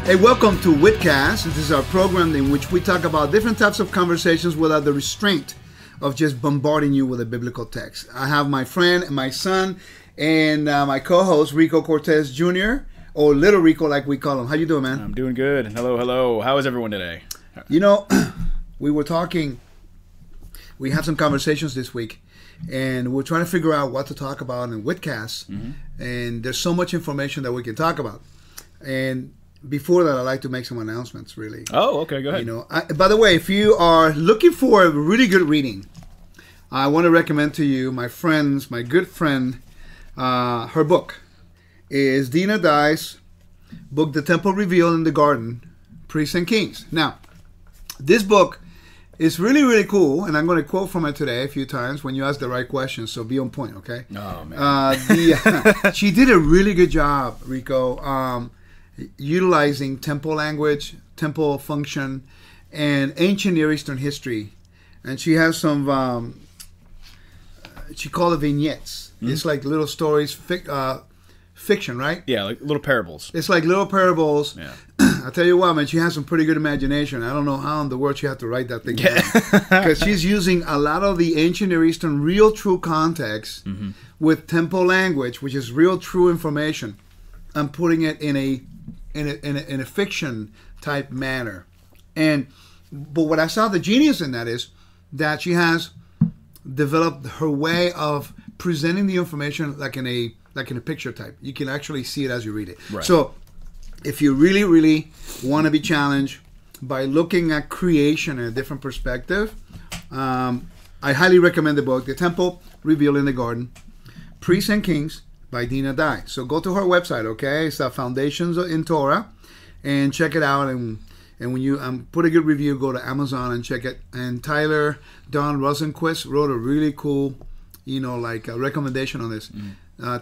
Hey, welcome to WIT Cast. This is our program in which we talk about different types of conversations without the restraint of just bombarding you with a biblical text. I have my friend and my son and my co-host, Rico Jr., or Little Rico like we call him. How you doing, man? I'm doing good. Hello, hello. How is everyone today? You know, we were talking, we had some conversations this week, and we're trying to figure out what to talk about in WIT Cast, and there's so much information that we can talk about. And before that, I'd like to make some announcements, really. Oh, okay. Go ahead. You know, by the way, if you are looking for a really good reading, I want to recommend to you my good friend, her book is Dina Dye's book, The Temple Revealed in the Garden, Priests and Kings. Now, this book is really, really cool, and I'm going to quote from it today a few times when you ask the right questions, so be on point, okay? Oh, man. She did a really good job, Rico, utilizing temple language, temple function, and ancient Near Eastern history. And she has some, she called it vignettes. It's like little stories, fiction, right? Yeah, like little parables. It's like little parables. Yeah. I tell you what, man, she has some pretty good imagination. I don't know how in the world she had to write that thing down. Because she's using a lot of the ancient Near Eastern real true context with temple language, which is real true information, and putting it in a fiction type manner. But what I saw the genius in that is that she has developed her way of presenting the information like in a picture type. You can actually see it as you read it. Right. So if you really, really want to be challenged by looking at creation in a different perspective, I highly recommend the book, The Temple Revealed in the Garden, Priests and Kings by Dina Dye. So go to her website, okay? It's Foundations in Torah, and check it out. And when you put a good review, go to Amazon and check it. And Tyler Don Rosenquist wrote a really cool, recommendation on this.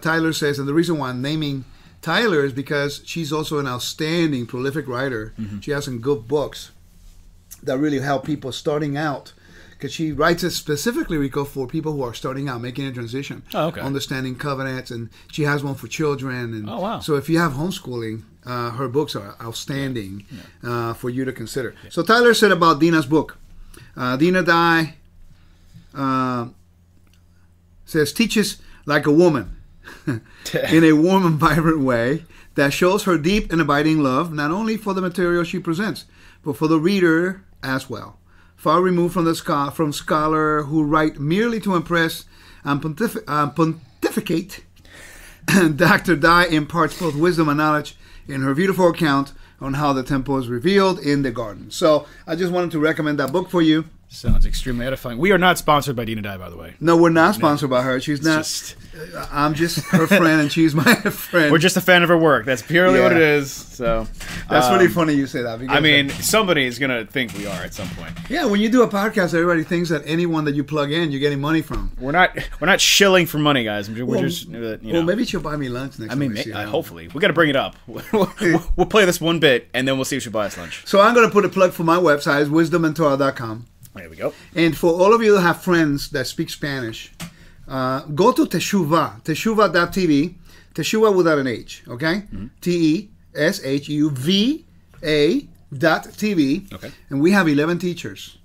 Tyler says, and the reason why I'm naming Tyler is because she's also an outstanding, prolific writer. She has some good books that really help people starting out. Because she writes it specifically, Rico, for people who are starting out, making a transition. Oh, okay. Understanding covenants, and she has one for children. And oh, wow. So if you have homeschooling, her books are outstanding for you to consider. Yeah. So Tyler said about Dina's book, Dina Dye says, teaches like a woman in a warm and vibrant way that shows her deep and abiding love, not only for the material she presents, but for the reader as well. Far removed from from scholar who write merely to impress and pontificate, Dr. Dye imparts both wisdom and knowledge in her beautiful account on how the temple is revealed in the garden. So I just wanted to recommend that book for you. Sounds extremely edifying. We are not sponsored by Dina Dye, by the way. No, we're not sponsored by her. She's not. I'm just her friend, and she's my friend. We're just a fan of her work. That's purely what it is. So that's really funny you say that. I mean, somebody is going to think we are at some point. Yeah, when you do a podcast, everybody thinks that anyone that you plug in, you're getting money from. We're not shilling for money, guys. We're just, Well, maybe she'll buy me lunch next time. Hopefully. We got to bring it up. We'll play this one bit, and then we'll see if she buys lunch. So I'm going to put a plug for my website, wisdomandtorah.com. There we go. And for all of you that have friends that speak Spanish, go to Teshuva, teshuva.tv, Teshuva without an H, okay? TESHUVA.tv. Okay. And we have 11 teachers.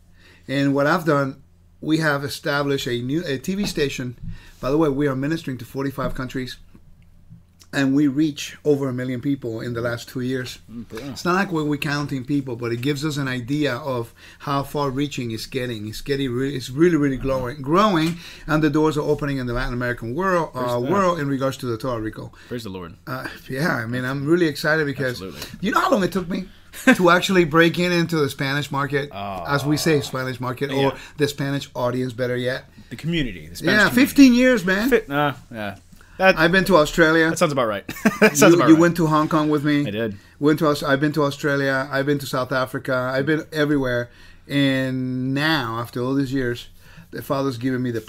And what I've done, we have established a TV station. By the way, we are ministering to 45 countries. And we reach over 1 million people in the last 2 years. Yeah. It's not like we're counting people, but it gives us an idea of how far-reaching it's getting. It's really, really growing, and the doors are opening in the Latin American world in regards to the Torah, Rico. Praise the Lord. Yeah, I mean, I'm really excited because you know how long it took me to actually break into the Spanish market, as we say, Spanish market, or the Spanish audience, better yet. The community. The Spanish community. 15 years, man. Yeah. I've been to Australia. That sounds about right. You went to Hong Kong with me. I did. I've been to Australia. I've been to South Africa. I've been everywhere. And now, after all these years, the Father's given me the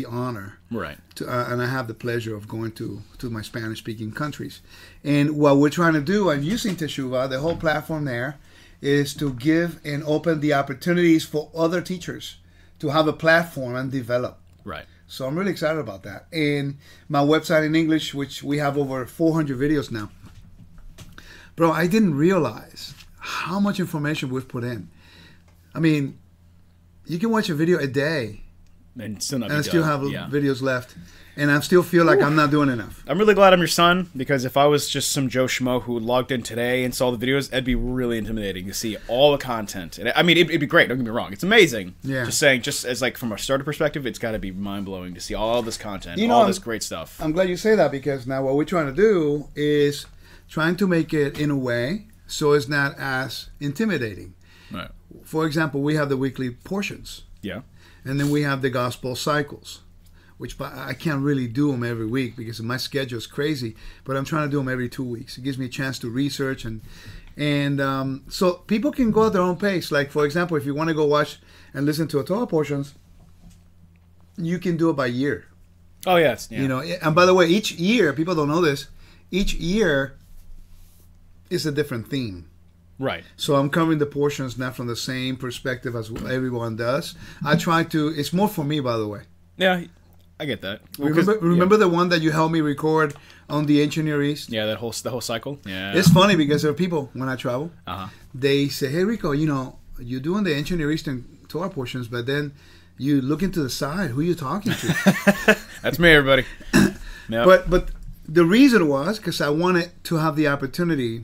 honor. Right. And I have the pleasure of going to my Spanish-speaking countries. And what we're trying to do, I'm using Teshuva, the whole platform there, is to give and open the opportunities for other teachers to have a platform and develop. Right. So I'm really excited about that. And my website in English, which we have over 400 videos now. Bro, I didn't realize how much information we've put in. I mean, you can watch a video a day And still not and I be still done. have Yeah. videos left. And I still feel like I'm not doing enough. I'm really glad I'm your son, because if I was just some Joe Schmo who logged in today and saw the videos, it'd be really intimidating to see all the content. And I mean, it'd be great. Don't get me wrong; it's amazing. Yeah. Just saying, just as like from a starter perspective, it's got to be mind blowing to see all this content, You know, all I'm- this great stuff. I'm glad you say that, because now what we're trying to do is trying to make it in a way so it's not as intimidating. Right. For example, we have the weekly portions, Yeah. and then we have the gospel cycles, which I can't really do them every week because my schedule is crazy, but I'm trying to do them every 2 weeks. It gives me a chance to research, and so people can go at their own pace. Like, for example, if you want to go watch and listen to a Torah portions, you can do it by year. Oh yeah. Yeah. You know, and by the way, each year, people don't know this, each year is a different theme. Right. So I'm covering the portions not from the same perspective as everyone does. I try to, it's more for me, by the way. Yeah. I get that. Well, 'cause- Remember the one that you helped me record on the Ancient Near East? Yeah. The whole cycle. Yeah. It's funny because there are people, when I travel, Uh-huh. they say, hey, Rico, you know, you're doing the Ancient Near Eastern Torah portions, but then you look into the side. Who are you talking to? That's me, everybody. Yep. But the reason was because I wanted to have the opportunity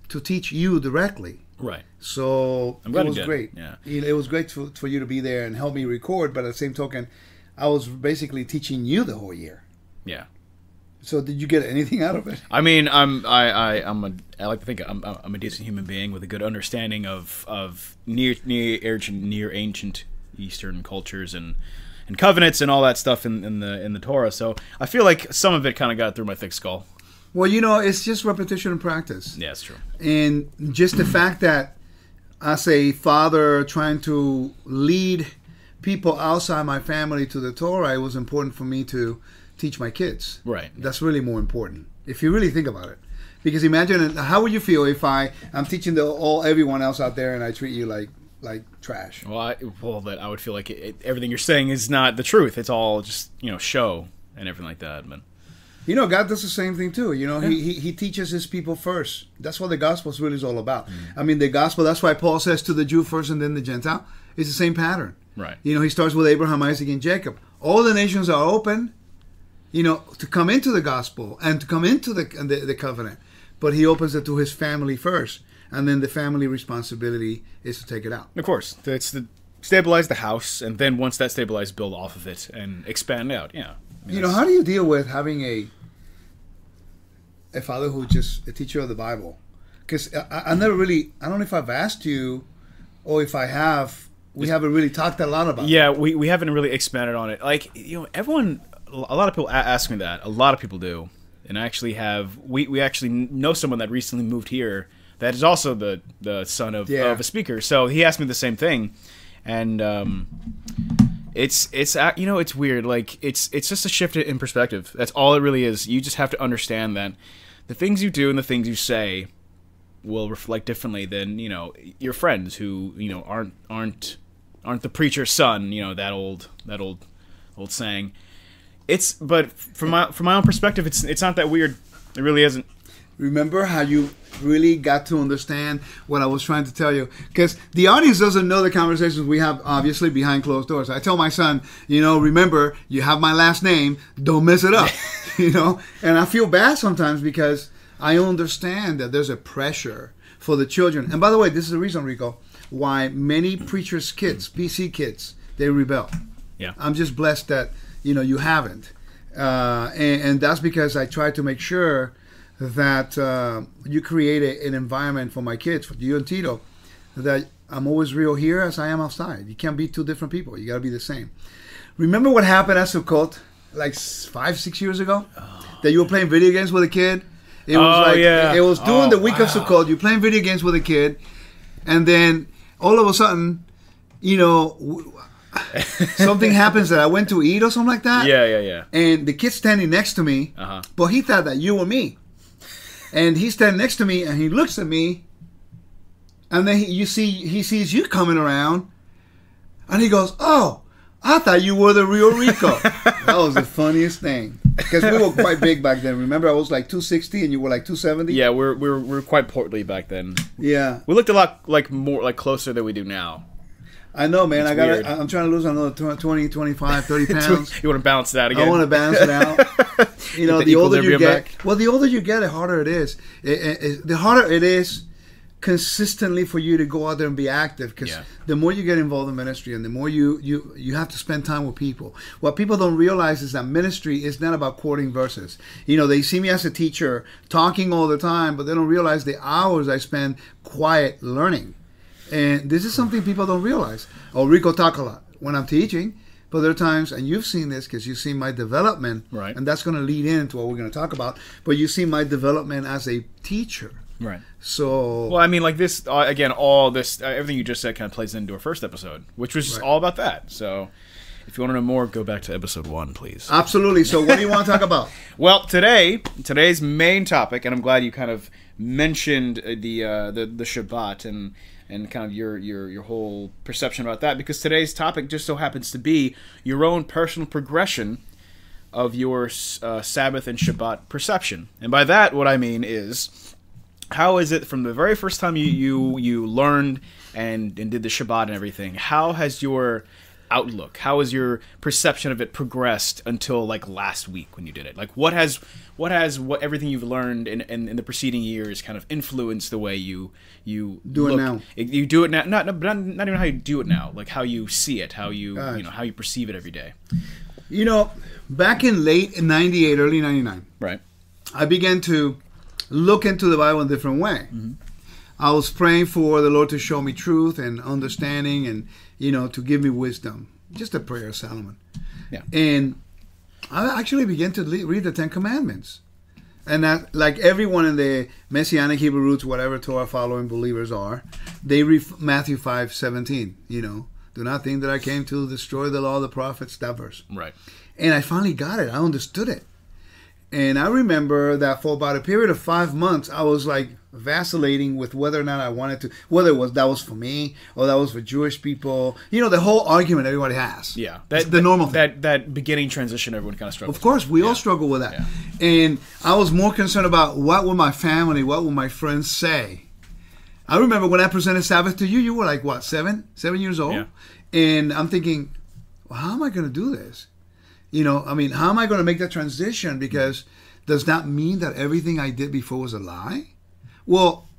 to teach you directly. Right. So I'm glad it was you did. great. Yeah. It was great for you to be there and help me record, but at the same token, I was basically teaching you the whole year. Yeah. So did you get anything out of it? I mean, I like to think I'm a decent human being with a good understanding of near ancient Eastern cultures and covenants and all that stuff in the Torah. So I feel like some of it kind of got through my thick skull. Well, you know, it's just repetition and practice. Yeah, it's true. And just the fact that as a father trying to lead people outside my family to the Torah, it was important for me to teach my kids. Right. That's really more important, if you really think about it. Because imagine, how would you feel if I'm teaching everyone else out there and I treat you like trash? Well, that I would feel like everything you're saying is not the truth. It's all just show and everything like that. But you know, God does the same thing too. You know, he teaches his people first. That's what the gospel really is all about. I mean, the gospel, that's why Paul says to the Jew first and then the Gentile. It's the same pattern. Right. You know, he starts with Abraham, Isaac, and Jacob. All the nations are open, to come into the gospel and to come into the covenant. But he opens it to his family first. And then the family responsibility is to take it out. of course, it's to stabilize the house, and then once that's stabilized, build off of it and expand out. Yeah. I mean, How do you deal with having a father who's just a teacher of the Bible? Because I never really, I don't know if I've asked you, or if I have, we haven't really talked a lot about it. Yeah, we haven't really expanded on it. Like, everyone, a lot of people ask me that. A lot of people do. And I actually we actually know someone that recently moved here that is also the son of a speaker. So he asked me the same thing. And it's weird. Like, it's just a shift in perspective. That's all it really is. You just have to understand that the things you do and the things you say will reflect differently than your friends who aren't the preacher's son. That old saying. But from my own perspective, it's not that weird. It really isn't. Remember how you really got to understand what I was trying to tell you? Because the audience doesn't know the conversations we have, obviously, behind closed doors. I tell my son, remember, you have my last name. Don't mess it up. And I feel bad sometimes because I understand that there's a pressure for the children. And by the way, this is the reason, Rico, why many preachers' kids, PC kids, they rebel. Yeah. I'm just blessed that, you haven't. And that's because I try to make sure that you create an environment for my kids, for you and Tito, that I'm always real here as I am outside. You can't be two different people. You got to be the same. Remember what happened at Sukkot, like 5-6 years ago? That you were playing video games with a kid? It was it was during the week of Sukkot. You're playing video games with a kid, and then all of a sudden, something happens that I went to eat or something like that. Yeah. And the kid's standing next to me, but he thought that you were me. And he's standing next to me, and he looks at me, and then he sees you coming around, and he goes, "Oh, I thought you were the real Rico. That was the funniest thing. Because we were quite big back then. Remember, I was like 260 and you were like 270? Yeah, we're quite portly back then. Yeah. We looked a lot more closer than we do now. I know, man. It's I'm trying to lose another 20, 25, 30 pounds. You want to balance that again? I want to balance it out. You know, the older you get, the older you get, the harder it is. The harder it is consistently for you to go out there and be active, because the more you get involved in ministry and the more you have to spend time with people. What people don't realize is that ministry is not about quoting verses. You know, they see me as a teacher talking all the time, but they don't realize the hours I spend quiet learning. And this is something people don't realize. Oh, Rico talk a lot when I'm teaching, but there are times, and you've seen this because you've seen my development, right? And that's going to lead into what we're going to talk about. But you see my development as a teacher. Right. So, well, I mean, like this again. All this, everything you just said, kind of plays into our first episode, which was all about that. So, if you want to know more, go back to episode 1, please. Absolutely. So, what do you want to talk about? Well, today's main topic, and I'm glad you kind of mentioned the Shabbat and kind of your whole perception about that, because today's topic just so happens to be your own personal progression of your Sabbath and Shabbat perception. And by that, what I mean is, how is it from the very first time you learned and did the Shabbat and everything, how has your outlook, how has your perception of it progressed until like last week when you did it? Like what everything you've learned in the preceding years kind of influenced the way you do it now? You do it now, not even how you do it now, like how you see it, how you how you perceive it every day. You know, back in late 98, early 99, right, I began to look into the Bible in a different way. Mm-hmm. I was praying for the Lord to show me truth and understanding, and to give me wisdom. Just a prayer of Solomon. Yeah. And I actually began to read the 10 Commandments. And that, like everyone in the Messianic Hebrew roots, whatever Torah following believers are, they read Matthew 5:17. Do not think that I came to destroy the law of the prophets, that verse. Right. And I finally got it. I understood it. And I remember that for about a period of 5 months, I was like vacillating with whether or not I wanted to, whether that was for me or that was for Jewish people. The whole argument everybody has. Yeah. The normal thing. That beginning transition everyone kind of struggles with. Of course, we all struggle with that. Yeah. And I was more concerned about what would my family, what would my friends say. I remember when I presented Sabbath to you, you were like, what, 7 years old? Yeah. And I'm thinking, well, how am I going to do this? How am I going to make that transition? Because does that mean that everything I did before was a lie? Well,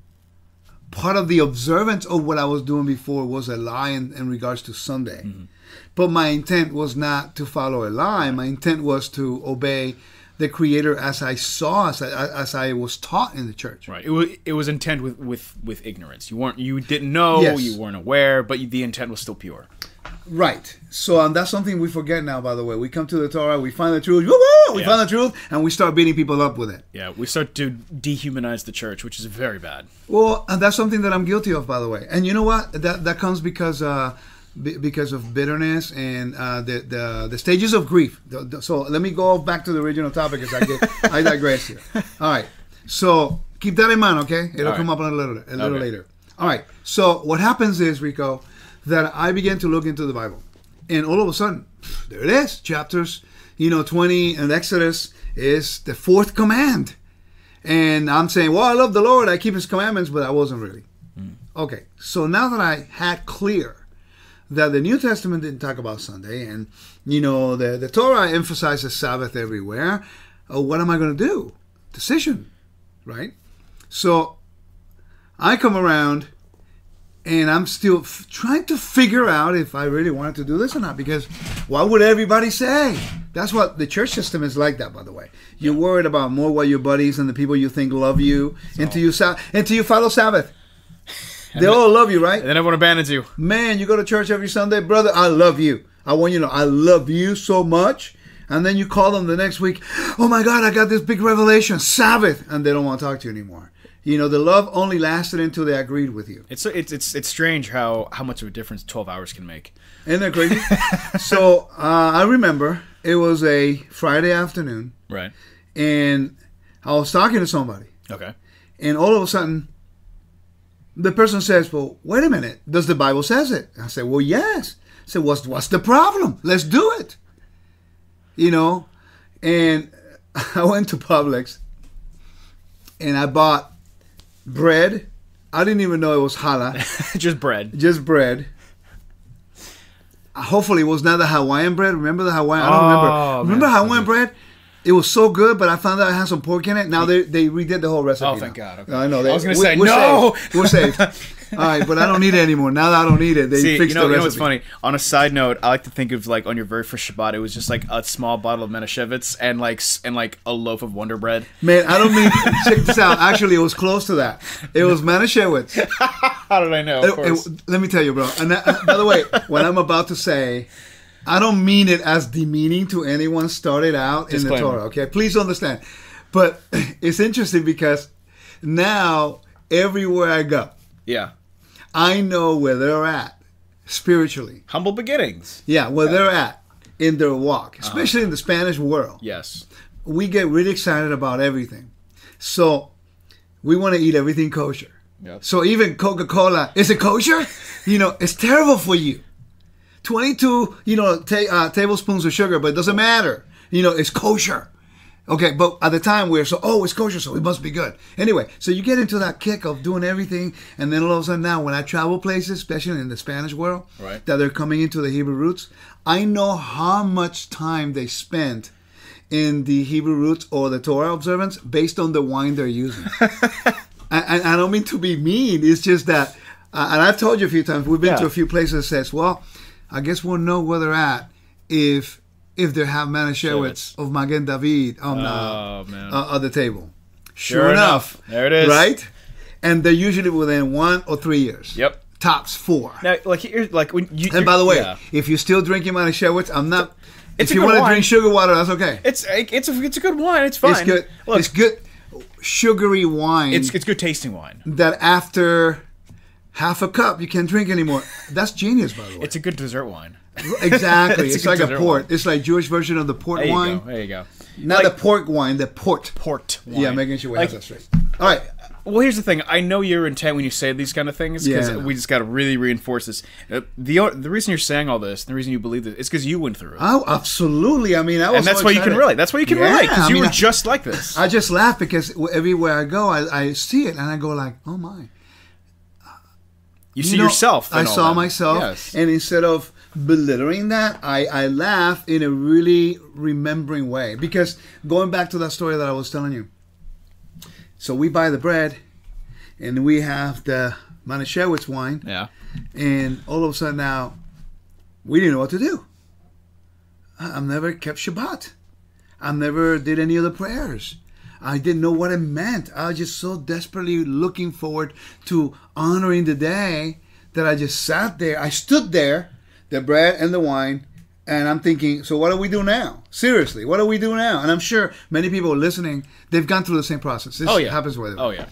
part of the observance of what I was doing before was a lie in regards to Sunday. Mm-hmm. But my intent was not to follow a lie. My intent was to obey the Creator as I saw, as I was taught in the church. Right. It was intent with ignorance. You didn't know. Yes. You weren't aware, but the intent was still pure. Right. So that's something we forget now, by the way. We come to the Torah, we find the truth, woo-woo! We find the truth, and we start beating people up with it. Yeah, we start to dehumanize the church, which is very bad. Well, and that's something that I'm guilty of, by the way. And you know what? That comes because of bitterness and the stages of grief. So let me go back to the original topic as I digress here. All right. So keep that in mind, okay? It'll come up a little later. All right. So what happens is, Rico, that I began to look into the Bible. And all of a sudden, there it is. Chapters, 20 and Exodus is the 4th command. And I'm saying, well, I love the Lord. I keep his commandments, but I wasn't really. Okay. So now that I had clear that the New Testament didn't talk about Sunday, and, the Torah emphasizes Sabbath everywhere, what am I going to do? Decision, right? So I come around, and I'm still trying to figure out if I really wanted to do this or not, because what would everybody say? That's what the church system is like that, by the way. You're worried about more what your buddies and the people you think love you until you follow Sabbath. They all love you, right? And then everyone abandons you. Man, you go to church every Sunday. Brother, I love you. I want you to know I love you so much. And then you call them the next week. Oh, my God, I got this big revelation. Sabbath. And they don't want to talk to you anymore. The love only lasted until they agreed with you. It's strange how much of a difference 12 hours can make. Isn't that crazy? So I remember it was a Friday afternoon. Right. And I was talking to somebody. Okay. And all of a sudden, the person says, well, wait a minute. Does the Bible says it? I said, well, yes. said, what's the problem? Let's do it. You know, and I went to Publix and I bought bread. I didn't even know it was challah. Just bread. Just bread. Hopefully it was not the Hawaiian bread. Remember the Hawaiian? I don't remember. Remember Hawaiian bread? It was so good, but I found out it had some pork in it. Now they redid the whole recipe. Oh, thank God. Okay. I know. I was going to say, no! We're saved. All right, but I don't need it anymore. Now that I don't need it, they fixed the recipe. You know what's funny? On a side note, I like to think of like on your very first Shabbat, it was just like a small bottle of Manischewitz and like a loaf of Wonder Bread. Man, I don't mean... Check this out. Actually, it was close to that. It was Manischewitz. How did I know? Of course. Let me tell you, bro. And by the way, what I'm about to say... I don't mean it as demeaning to anyone started out in the Torah, okay? Please understand. But it's interesting because now everywhere I go, I know where they're at spiritually. Humble beginnings. Yeah, where they're at in their walk, especially in the Spanish world. Yes. We get really excited about everything. So we want to eat everything kosher. Yep. So even Coca-Cola, is it kosher? You know, it's terrible for you. 22, tablespoons of sugar, but it doesn't matter. You know, it's kosher. Okay, but at the time it's kosher, so it must be good. Anyway, so you get into that kick of doing everything, and then all of a sudden now, when I travel places, especially in the Spanish world, that they're coming into the Hebrew roots, I know how much time they spent in the Hebrew roots or the Torah observance based on the wine they're using. I don't mean to be mean. It's just that, and I've told you a few times, we've been to a few places that says, well, I guess we'll know where they're at if they have Manischewitz of Magen David on the table. Sure enough. There it is. Right? And they're usually within 1 or 3 years. Yep. Tops 4. Now, when you... And by the way, if you're still drinking Manischewitz, I'm not... If you want to drink sugar water, that's okay. It's a good wine. It's fine. It's good. Look, it's good sugary wine. It's good tasting wine. That after... half a cup, you can't drink anymore. That's genius, by the way. It's a good dessert wine. Exactly. It's like a port. Wine. It's like Jewish version of the port wine. There you go. Not the pork wine, the port. Port wine. Yeah, making sure we have that straight. All right. Well, here's the thing. I know your intent when you say these kind of things, because we just got to really reinforce this. The reason you're saying all this, the reason you believe this, is because you went through it. Oh, absolutely. I mean, I was and that's why you can relate. That's why you can relate, because you were just like this. I just laugh because everywhere I go, I see it, and I go like, oh, my. You see yourself. I saw myself, and instead of belittling that, I laugh in a really remembering way. Because going back to that story that I was telling you, so we buy the bread, and we have the Manischewitz wine, and all of a sudden now, we didn't know what to do. I've never kept Shabbat. I never did any of the prayers. I didn't know what it meant. I was just so desperately looking forward to honoring the day that I just sat there. I stood there, the bread and the wine, and I'm thinking, so what do we do now? Seriously, what do we do now? And I'm sure many people listening, they've gone through the same process. This happens with it. Oh, yeah.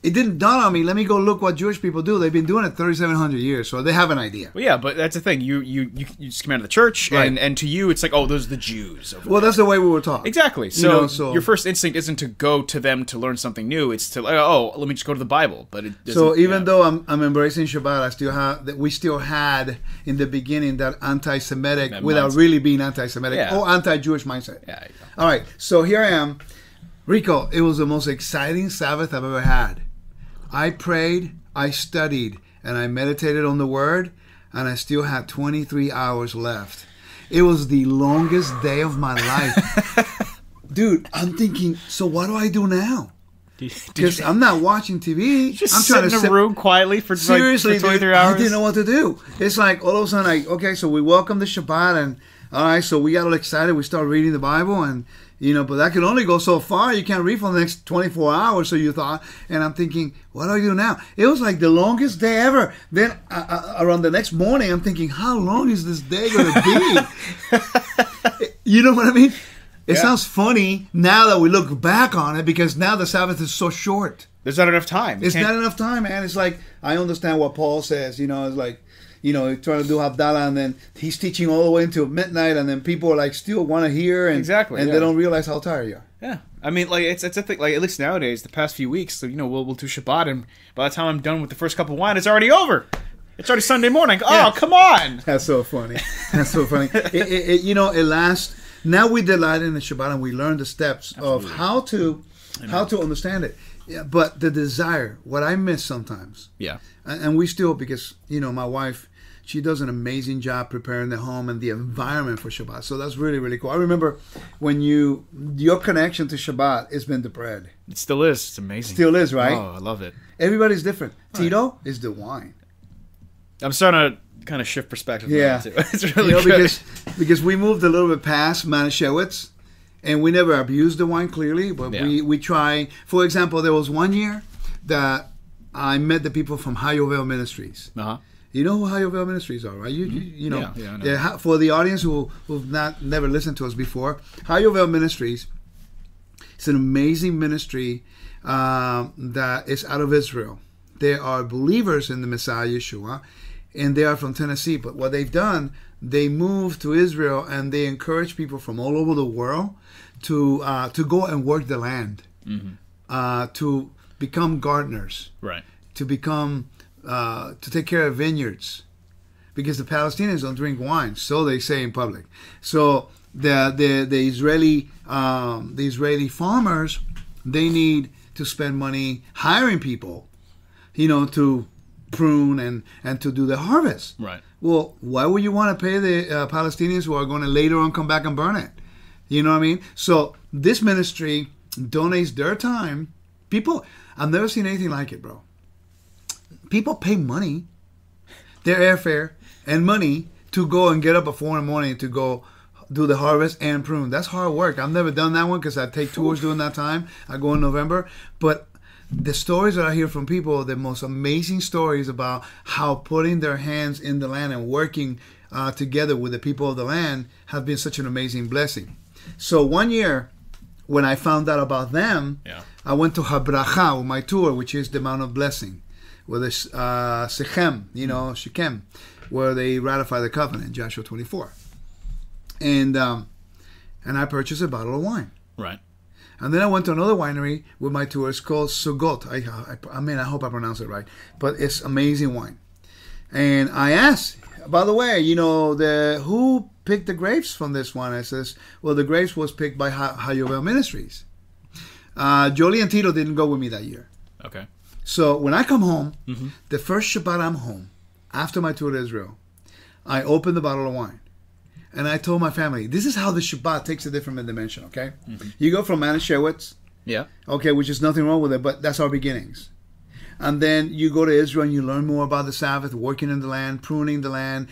It didn't dawn on me. Let me go look what Jewish people do. They've been doing it 3,700 years, so they have an idea. Well, yeah, but that's the thing. You just come out of the church, and to you, it's like, oh, those are the Jews. Well, that's the way we were taught. Exactly. So your first instinct isn't to go to them to learn something new. It's to, let me just go to the Bible. But even though I'm embracing Shabbat, we still had in the beginning that anti-Semitic, without really being anti-Semitic or anti-Jewish mindset. Yeah. All right. So here I am, Rico. It was the most exciting Sabbath I've ever had. I prayed, I studied, and I meditated on the Word, and I still had 23 hours left. It was the longest day of my life. Dude, I'm thinking, so what do I do now? Because I'm not watching TV. I'm trying to sit in a room quietly for, seriously, for 23 hours? I didn't know what to do. It's like all of a sudden, so we welcome the Shabbat, and all right, so we got all excited. We start reading the Bible, and but that can only go so far. You can't read for the next 24 hours, so you thought. And I'm thinking, what do I do now? It was like the longest day ever. Then around the next morning, I'm thinking, how long is this day going to be? You know what I mean? It sounds funny now that we look back on it, because now the Sabbath is so short. There's not enough time. It's not enough time, man. It's like, I understand what Paul says. It's like, trying to do Havdalah, and then he's teaching all the way until midnight, and then people are like still want to hear, and they don't realize how tired you are. Yeah, I mean, like it's a thing. Like at least nowadays, the past few weeks, we'll do Shabbat, and by the time I'm done with the first cup of wine, it's already over. It's already Sunday morning. Oh, come on. That's so funny. That's so funny. It lasts. Now we delight in the Shabbat and we learn the steps of how to understand it. Yeah, but the desire, what I miss sometimes. Yeah. And we still, because, my wife, she does an amazing job preparing the home and the environment for Shabbat. So that's really, really cool. I remember when your connection to Shabbat has been the bread. It still is. It's amazing. Still is, right? Oh, I love it. Everybody's different. Right. Tito is the wine. I'm starting to kind of shift perspective. Yeah. Too. It's really good. Because we moved a little bit past Manischewitz, and we never abused the wine clearly, but we try. For example, there was one year that I met the people from Hayovel Ministries. Uh-huh. You know who Hayovel Ministries are, right? You know. Yeah, I know. For the audience who've never listened to us before, Hayovel Ministries is an amazing ministry that is out of Israel. They are believers in the Messiah Yeshua, and they are from Tennessee. But what they've done, they moved to Israel, and they encourage people from all over the world to go and work the land, to become gardeners, right? To become to take care of vineyards, because the Palestinians don't drink wine, so they say in public. So the Israeli farmers, they need to spend money hiring people, to prune and to do the harvest. Right. Well, why would you want to pay the Palestinians who are going to later on come back and burn it? You know what I mean? So this ministry donates their time. People, I've never seen anything like it, bro. People pay money, their airfare and money, to go and get up at 4 in the morning to go do the harvest and prune. That's hard work. I've never done that one because I take tours during that time. I go in November. But the stories that I hear from people, the most amazing stories about how putting their hands in the land and working together with the people of the land have been such an amazing blessing. So one year, when I found out about them, I went to Habracha with my tour, which is the Mount of Blessing, where there's Shechem, where they ratify the covenant, Joshua 24. And I purchased a bottle of wine. Right. And then I went to another winery with my tour. It's called Sugot. I hope I pronounce it right. But it's amazing wine. And I asked, by the way, who picked the grapes from this wine? I says, well, the grapes was picked by Hayovel Ministries. Jolie and Tito didn't go with me that year. Okay. So when I come home, the first Shabbat I'm home, after my tour to Israel, I opened the bottle of wine. And I told my family, this is how the Shabbat takes a different dimension, okay? You go from Manischewitz, okay, which is nothing wrong with it, but that's our beginnings. And then you go to Israel and you learn more about the Sabbath, working in the land, pruning the land,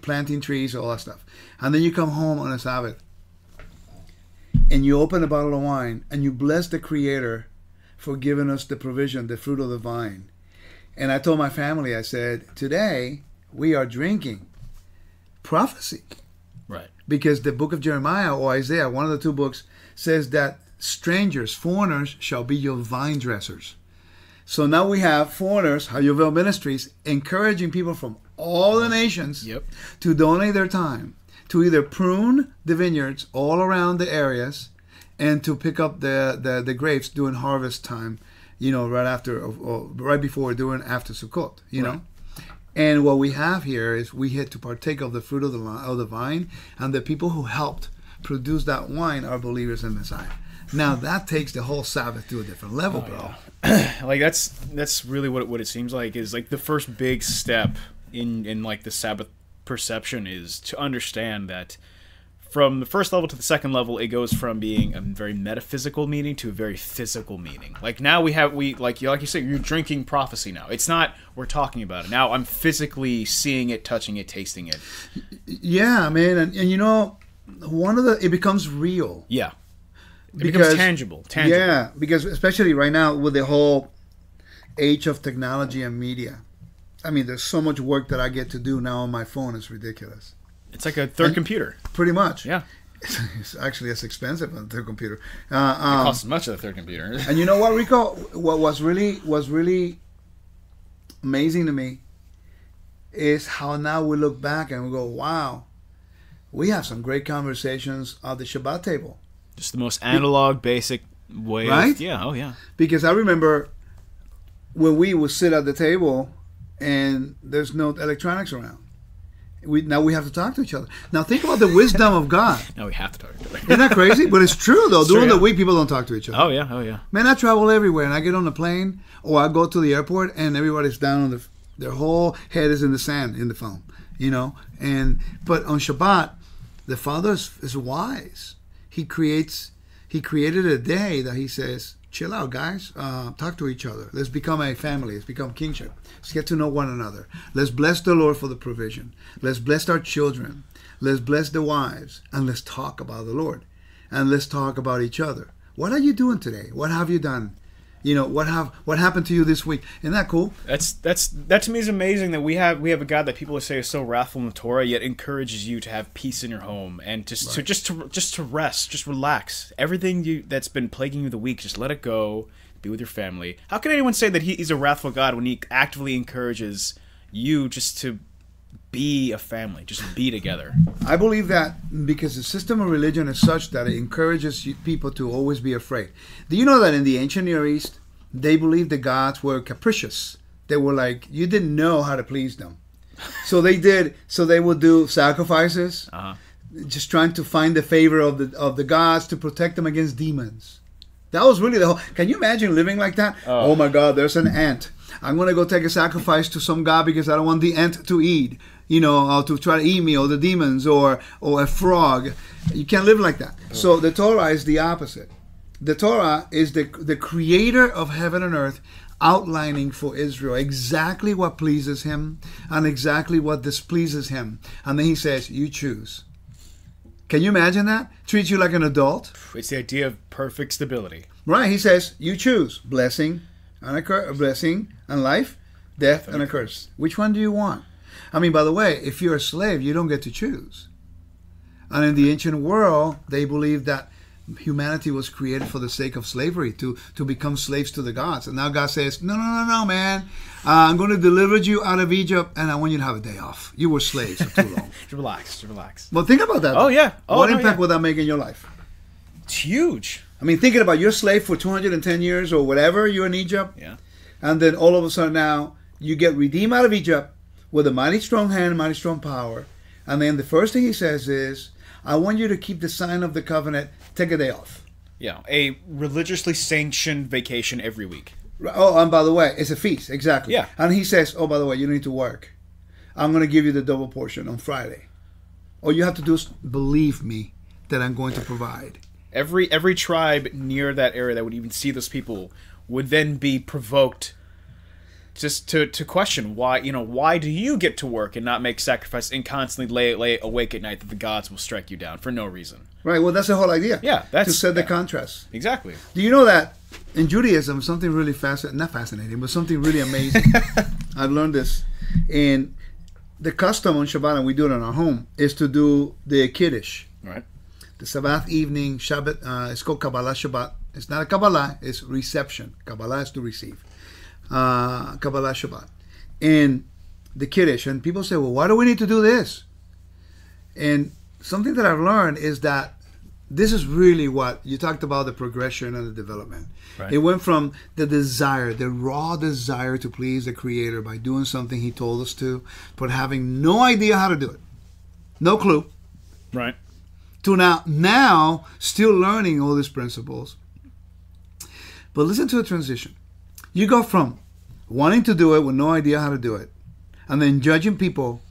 planting trees, all that stuff. And then you come home on a Sabbath and you open a bottle of wine and you bless the Creator for giving us the provision, the fruit of the vine. And I told my family, I said, today we are drinking prophecy. Right. Because the book of Jeremiah or Isaiah, one of the two books, says that strangers, foreigners, shall be your vine dressers. So now we have foreigners, Hayovel Ministries, encouraging people from all the nations to donate their time to either prune the vineyards all around the areas and to pick up the grapes during harvest time, right after or right before, during after Sukkot, know. And what we have here is we get to partake of the fruit of the vine, and the people who helped produce that wine are believers in Messiah. Now that takes the whole Sabbath to a different level, bro. Like that's really what it seems like is like the first big step in like the Sabbath perception is to understand that from the first level to the second level, it goes from being a very metaphysical meaning to a very physical meaning. Like now like you said, you're drinking prophecy now. It's not we're talking about it. Now I'm physically seeing it, touching it, tasting it. Yeah, man. And it becomes real. Yeah. It becomes tangible. Yeah, because especially right now with the whole age of technology and media. I mean, there's so much work that I get to do now on my phone. It's ridiculous. It's like a third computer. Pretty much. Yeah. It's actually as expensive as a third computer. It costs as much as a third computer. And you know what, Rico? What was really amazing to me is how now we look back and we go, wow, we have some great conversations at the Shabbat table. Just the most analog, basic way. Right? Yeah, oh yeah. Because I remember when we would sit at the table and there's no electronics around. Now we have to talk to each other. Now think about the wisdom of God. Now we have to talk to each other. Isn't that crazy? But it's true though. It's During true, the week, people don't talk to each other. Oh yeah. Man, I travel everywhere, and I get on a plane or I go to the airport, and everybody's down on their whole head is in the sand in the phone, you know. But on Shabbat, the Father is wise. He created a day that He says, chill out, guys. Talk to each other. Let's become a family. Let's become kingship. Let's get to know one another. Let's bless the Lord for the provision. Let's bless our children. Let's bless the wives. And let's talk about the Lord. And let's talk about each other. What are you doing today? What have you done? You know, what happened to you this week? Isn't that cool? That to me is amazing that we have a God that people say is so wrathful in the Torah, yet encourages you to have peace in your home and just to rest, just relax. Everything that's been plaguing you the week, just let it go. Be with your family. How can anyone say that He's a wrathful God when He actively encourages you just to be a family, just be together? I believe that because the system of religion is such that it encourages people to always be afraid. Do you know that in the ancient Near East, they believed the gods were capricious? They were like, you didn't know how to please them. So they would do sacrifices, just trying to find the favor of the gods to protect them against demons. That was really the whole... Can you imagine living like that? Oh my God, there's an ant. I'm going to go take a sacrifice to some god because I don't want the ant to eat, you know, or to try to eat me, or the demons, or a frog. You can't live like that. So the Torah is the opposite. The Torah is the creator of heaven and earth, outlining for Israel exactly what pleases Him and exactly what displeases Him. And then He says, you choose. Can you imagine that? Treats you like an adult. It's the idea of perfect stability. Right. He says, you choose blessing and a blessing and life, death and a curse. Which one do you want? I mean, by the way, if you're a slave, you don't get to choose. And in the ancient world, they believed that humanity was created for the sake of slavery, to become slaves to the gods. And now God says, no, man. I'm going to deliver you out of Egypt, and I want you to have a day off. You were slaves for too long. Relax. Well, think about that. Oh, yeah. What impact would that make in your life? It's huge. I mean, thinking about you're a slave for 210 years or whatever, you're in Egypt. Yeah. And then all of a sudden now, you get redeemed out of Egypt with a mighty strong hand, mighty strong power. And then the first thing He says is, I want you to keep the sign of the covenant. Take a day off. Yeah, a religiously sanctioned vacation every week. Oh, and by the way, it's a feast. Exactly. Yeah. And He says, oh, by the way, you don't need to work. I'm going to give you the double portion on Friday. All you have to do is believe me that I'm going to provide. Every tribe near that area that would even see those people would then be provoked just to question why do you get to work and not make sacrifice and constantly lay awake at night that the gods will strike you down for no reason. Right. Well, that's the whole idea. Yeah, that's to set the contrast. Exactly. Do you know that in Judaism, something really fascinating, but something really amazing. I've learned this. In the custom on Shabbat, and we do it in our home, is to do the Kiddush. Right. The Sabbath evening Shabbat. It's called Kabbalah Shabbat. It's not a Kabbalah. It's reception. Kabbalah is to receive. Kabbalah Shabbat. And the Kiddush. And people say, well, why do we need to do this? And something that I've learned is that this is really what you talked about, the progression and the development. Right. It went from the desire, the raw desire to please the Creator by doing something He told us to, but having no idea how to do it. No clue. Right. To now still learning all these principles. But listen to the transition. You go from wanting to do it with no idea how to do it, and then judging people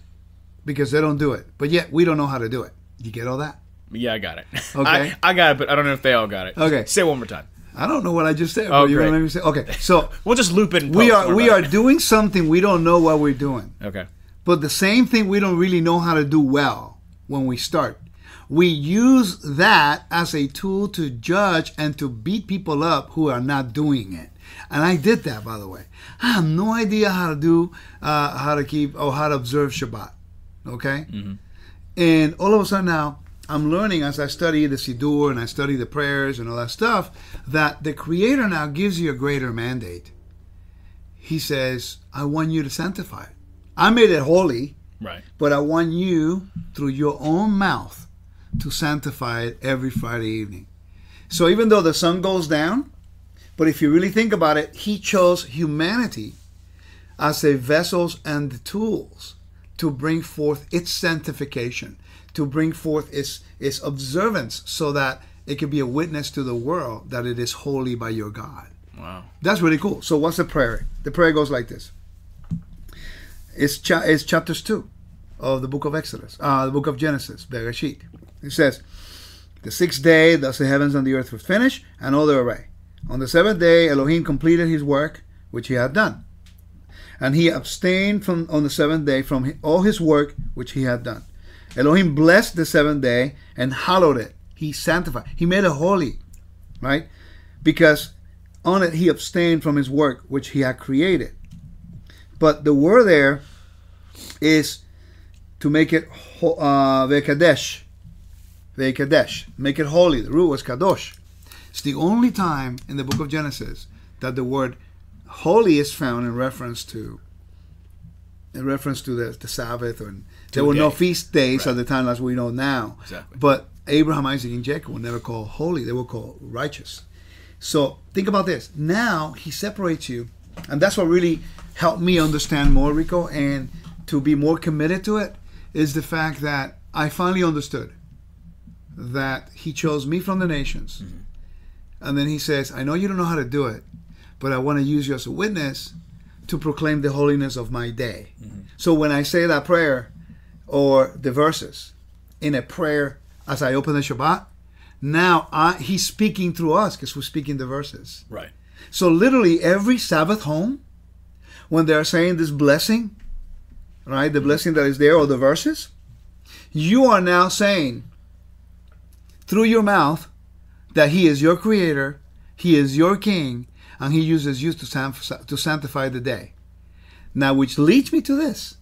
because they don't do it, but yet we don't know how to do it. You get all that? Yeah, I got it. Okay. I got it, but I don't know if they all got it. Okay. Say it one more time. I don't know what I just said. Oh, but you're great. gonna let me say. Okay, so we'll just loop it. We are doing something we don't know what we're doing. Okay. But the same thing we don't really know how to do well when we start. We use that as a tool to judge and to beat people up who are not doing it. And I did that, by the way. I have no idea how to do, how to observe Shabbat. Okay? Mm-hmm. And all of a sudden now, I'm learning as I study the Siddur and I study the prayers and all that stuff, that the Creator now gives you a greater mandate. He says, I want you to sanctify it. I made it holy, right? But I want you, through your own mouth, to sanctify it every Friday evening. So even though the sun goes down, but if you really think about it, He chose humanity as a vessels and the tools to bring forth its sanctification, to bring forth its observance, so that it can be a witness to the world that it is holy by your God. Wow. That's really cool. So what's the prayer? The prayer goes like this. It's chapters 2 of the book of Exodus, the book of Genesis, Bereshit. It says, the 6th day, thus the heavens and the earth were finished, and all their array. On the 7th day, Elohim completed his work, which he had done. And he abstained on the 7th day from all his work, which he had done. Elohim blessed the 7th day and hallowed it. He sanctified. He made it holy, right? Because on it he abstained from his work, which he had created. But the word there is to make it vekadesh. Vekadesh. Make it holy. The root was kadosh. It's the only time in the book of Genesis that the word holy is found in reference to the Sabbath. And there were no feast days at the time as we know now. Exactly. But Abraham, Isaac, and Jacob were never called holy. They were called righteous. So think about this. Now he separates you. And that's what really helped me understand more, Rico, and to be more committed to it, is the fact that I finally understood that he chose me from the nations. Mm-hmm. And then he says, I know you don't know how to do it, but I want to use you as a witness to proclaim the holiness of my day. Mm-hmm. So when I say that prayer or the verses in a prayer as I open the Shabbat, now he's speaking through us because we're speaking the verses. Right. So literally every Sabbath home, when they're saying this blessing, right, the blessing that is there, or the verses, you are now saying through your mouth that he is your creator, he is your king, and he uses you to sanctify the day. Now, which leads me to this.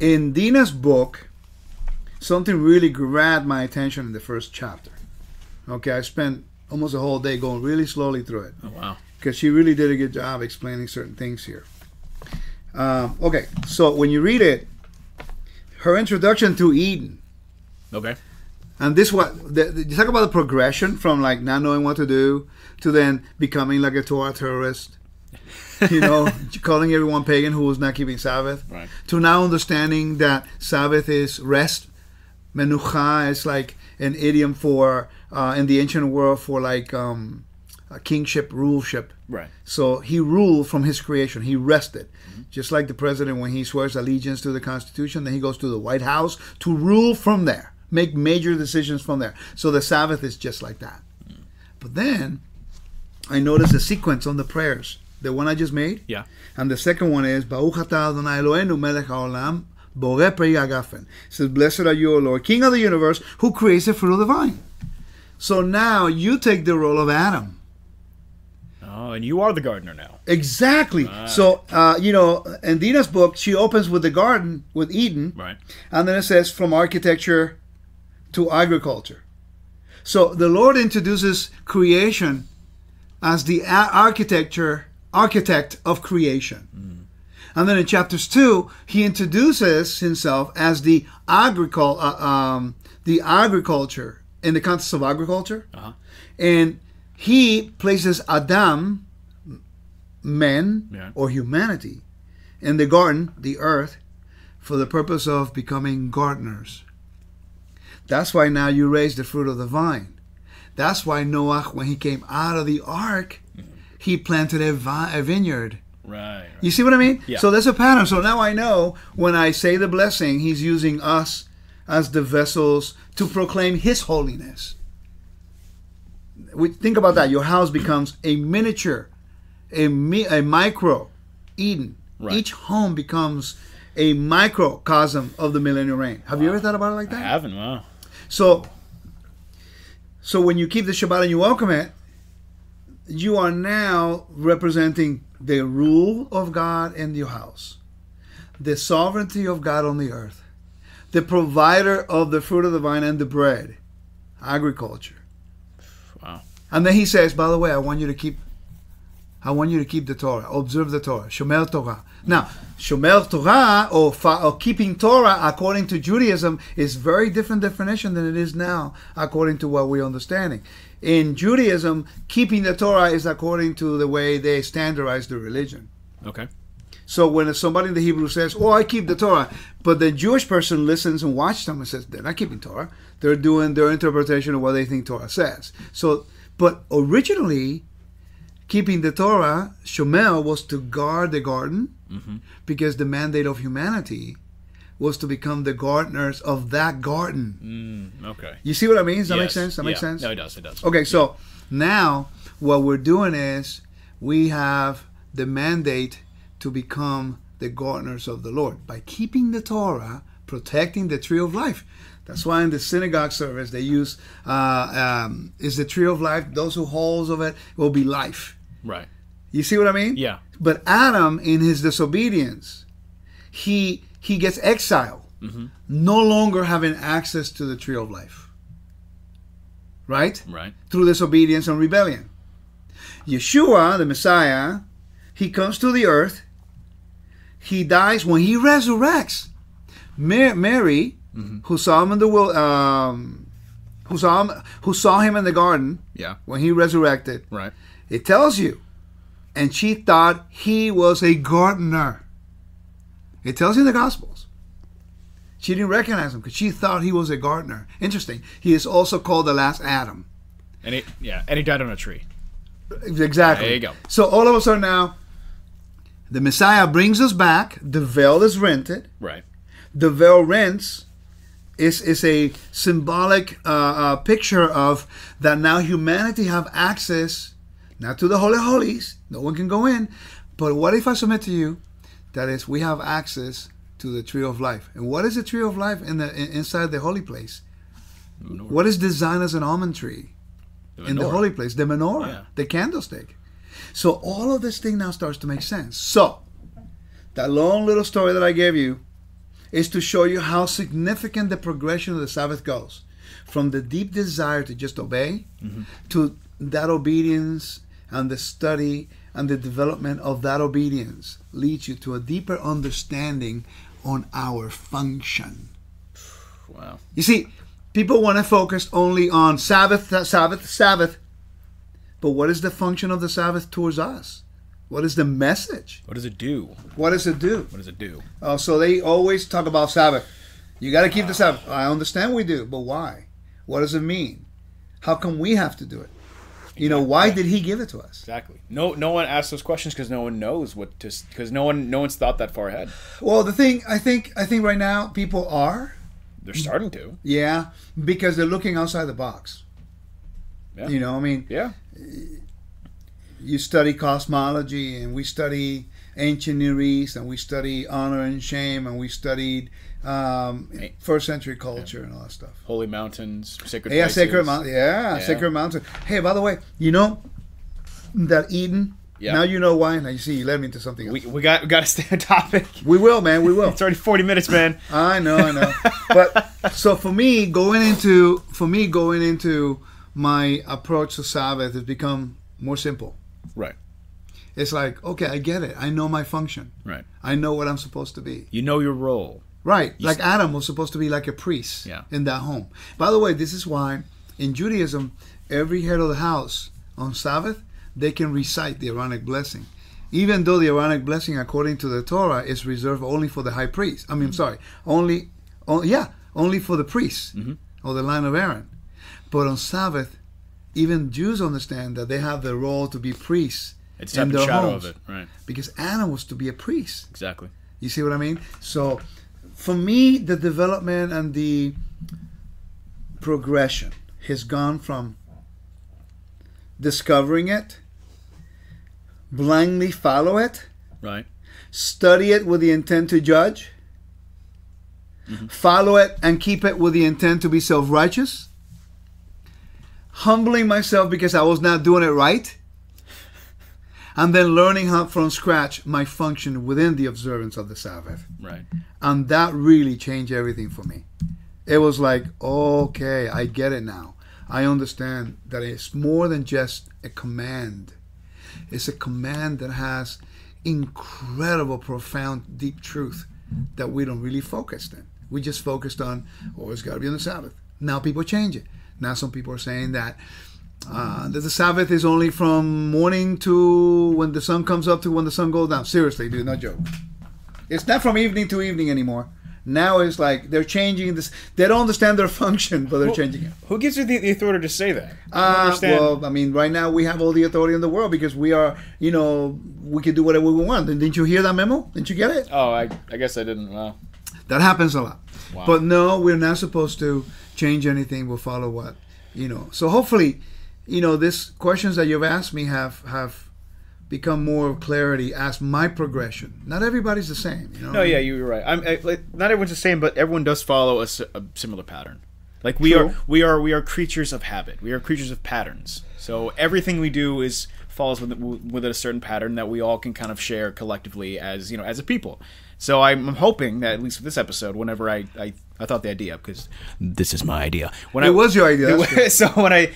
In Dina's book, something really grabbed my attention in the first chapter. Okay, I spent almost a whole day going really slowly through it. Oh, wow. Because she really did a good job explaining certain things here. Okay, so when you read it, her introduction to Eden. Okay. And this you talk about the progression from like not knowing what to do to then becoming like a Torah terrorist, you know, calling everyone pagan who was not keeping Sabbath, right, to now understanding that Sabbath is rest. Menucha is like an idiom for in the ancient world for like kingship, ruleship. Right. So he ruled from his creation. He rested. Mm-hmm. Just like the president when he swears allegiance to the Constitution, then he goes to the White House to rule from there. Make major decisions from there. So the Sabbath is just like that. Mm. But then I noticed the sequence on the prayers. The one I just made. Yeah. And the second one is Baruch atah Adonai Eloheinu melech haolam boreh peri hagafen. It says, blessed are you, O Lord, King of the universe, who creates the fruit of the vine. So now you take the role of Adam. Oh, and you are the gardener now. Exactly. Right. So, in Dina's book, she opens with the garden, with Eden. Right. And then it says, from architecture to agriculture. So the Lord introduces creation as the architect of creation. Mm. And then in chapters 2, he introduces himself as the agriculture, in the context of agriculture. Uh-huh. And he places Adam, men, or humanity, in the garden, the earth, for the purpose of becoming gardeners. That's why now you raise the fruit of the vine. That's why Noah, when he came out of the ark, he planted a vineyard. Right. You see what I mean? Yeah. So there's a pattern. So now I know when I say the blessing, he's using us as the vessels to proclaim his holiness. Think about that. Your house becomes a miniature, a micro Eden. Right. Each home becomes a microcosm of the millennial reign. Have you ever thought about it like that? I haven't. Wow. So when you keep the Shabbat and you welcome it, you are now representing the rule of God in your house, the sovereignty of God on the earth, the provider of the fruit of the vine and the bread, agriculture. Wow. And then he says, by the way, I want you to keep the Torah, observe the Torah, Shomer Torah. Now, Shomer Torah, or keeping Torah according to Judaism, is very different definition than it is now according to what we're understanding. In Judaism, keeping the Torah is according to the way they standardize the religion. Okay. So when somebody in the Hebrew says, "Oh, I keep the Torah," but the Jewish person listens and watches them and says, "They're not keeping Torah. They're doing their interpretation of what they think Torah says." So, but originally, keeping the Torah, Shomel, was to guard the garden, because the mandate of humanity was to become the gardeners of that garden. Okay. You see what I mean? Does that make Yes. sense? That make sense? No, it does. It does. Okay, so now what we're doing is we have the mandate to become the gardeners of the Lord by keeping the Torah, protecting the tree of life. That's why in the synagogue service they use is the tree of life. Those who holds of it will be life. Right. You see what I mean? Yeah. But Adam, in his disobedience, he gets exiled, no longer having access to the tree of life. Right? Right. Through disobedience and rebellion. Yeshua, the Messiah, he comes to the earth. He dies. When he resurrects, Mary, who saw him in the who saw him in the garden, when he resurrected, Right. it tells you, and she thought he was a gardener. It tells you in the Gospels. She didn't recognize him because she thought he was a gardener. Interesting. He is also called the last Adam. And he died on a tree. Exactly. There you go. So all of a sudden now, the Messiah brings us back. The veil is rented. Right. The veil rents is a symbolic picture of that now humanity have access, not to the Holy of Holies. No one can go in. But what if I submit to you that is we have access to the tree of life? And what is the tree of life inside the holy place? What is designed as an almond tree in the holy place? The menorah, the candlestick. So all of this thing now starts to make sense. So that long little story that I gave you is to show you how significant the progression of the Sabbath goes. From the deep desire to just obey to that obedience and the study and the development of that obedience leads you to a deeper understanding on our function. Wow. You see, people want to focus only on Sabbath. But what is the function of the Sabbath towards us? What is the message? What does it do? What does it do? What does it do? Oh, so they always talk about Sabbath. You got to keep the Sabbath. I understand we do, but why? What does it mean? How come we have to do it? You know, why did he give it to us? Exactly. No one asks those questions because no one knows what to. Because no one's thought that far ahead. Well, the thing I think right now people are. They're starting to. Yeah, because they're looking outside the box. Yeah. You know, I mean, you study cosmology, and we study ancient Near East, and we study honor and shame, and we studied first century culture and all that stuff. Holy mountains, sacred Yeah, places. sacred mountain. Yeah, sacred mountain. Hey, by the way, you know that Eden. Yeah. Now you know why. Now you see, you led me into something else. We got to stay on topic. We will, man. We will. It's already 40 minutes, man. I know. But so for me, going into my approach to Sabbath has become more simple. Right. It's like, okay, I get it. I know my function. Right. I know what I'm supposed to be. You know your role. Right. Like Adam was supposed to be like a priest in that home. By the way, this is why in Judaism, every head of the house on Sabbath, they can recite the Aaronic blessing. Even though the Aaronic blessing, according to the Torah, is reserved only for the high priest. I mean, only for the priests or the line of Aaron. But on Sabbath, even Jews understand that they have the role to be priests. It's type and shadow of it, right? Because Adam was to be a priest. Exactly. You see what I mean? So, for me, the development and the progression has gone from discovering it, blindly follow it, right? Study it with the intent to judge, follow it and keep it with the intent to be self-righteous, humbling myself because I was not doing it right, and then learning how from scratch my function within the observance of the Sabbath. Right. And that really changed everything for me. It was like, okay, I get it now. I understand that it's more than just a command. It's a command that has incredible, profound, deep truth that we don't really focus on. We just focused on, it's got to be on the Sabbath. Now people change it. Now some people are saying that That the Sabbath is only from morning to when the sun comes up to when the sun goes down. Seriously, dude, no joke. It's not from evening to evening anymore. Now it's like they're changing this. They don't understand their function, but they're changing it. Who gives you the authority to say that? Well, I mean, right now we have all the authority in the world because we are, we can do whatever we want. And didn't you hear that memo? Didn't you get it? Oh, I guess I didn't. Wow. That happens a lot. Wow. But no, we're not supposed to change anything. We'll follow what, So hopefully, these questions that you've asked me have become more clarity as my progression. Not everybody's the same. No, yeah, you're right. Not everyone's the same, but everyone does follow a similar pattern. Like we are creatures of habit. We are creatures of patterns. So everything we do falls within a certain pattern that we all can kind of share collectively as as a people. So I'm hoping that at least with this episode, whenever I thought the idea up because this is my idea. It was your idea. So when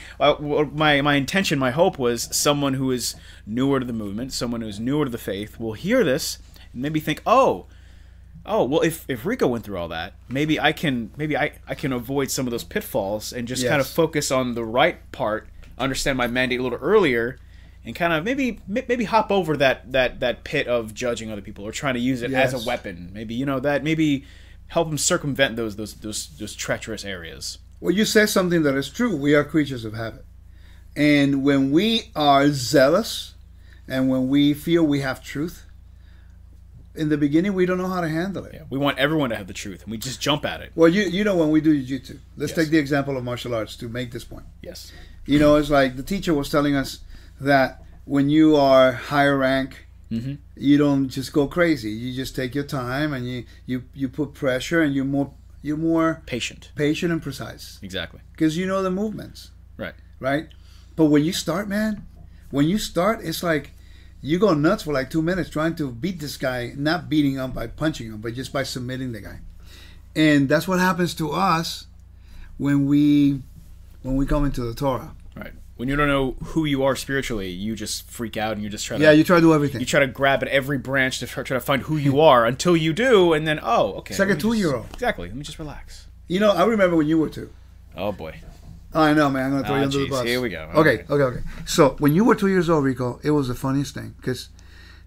my intention, my hope was someone who is newer to the movement, someone who is newer to the faith, will hear this and maybe think, oh, well, if Rico went through all that, maybe I can avoid some of those pitfalls and just kind of focus on the right part, understand my mandate a little earlier. And kind of maybe hop over that pit of judging other people or trying to use it as a weapon. Maybe maybe help them circumvent those treacherous areas. Well, you say something that is true. We are creatures of habit, and when we are zealous, and when we feel we have truth, in the beginning we don't know how to handle it. Yeah, we want everyone to have the truth, and we just jump at it. Well, when we do jiu-jitsu, let's take the example of martial arts to make this point. Yes. It's like the teacher was telling us that when you are higher rank, you don't just go crazy. You just take your time and you put pressure and you're more patient and precise. Exactly. Because you know the movements. Right. But when you start, man, it's like you go nuts for like 2 minutes trying to beat this guy, not beating him by punching him, but just by submitting the guy. And that's what happens to us when we come into the Torah. Right. When you don't know who you are spiritually, you just freak out and you just try to... Yeah, you try to do everything. You try to grab at every branch to try to find who you are until you do, and then, okay. It's like a 2-year-old. Exactly. Let me just relax. I remember when you were 2. Oh, boy. I know, man. I'm going to throw you under the bus. Here we go. Okay. So, when you were 2 years old, Rico, it was the funniest thing. Because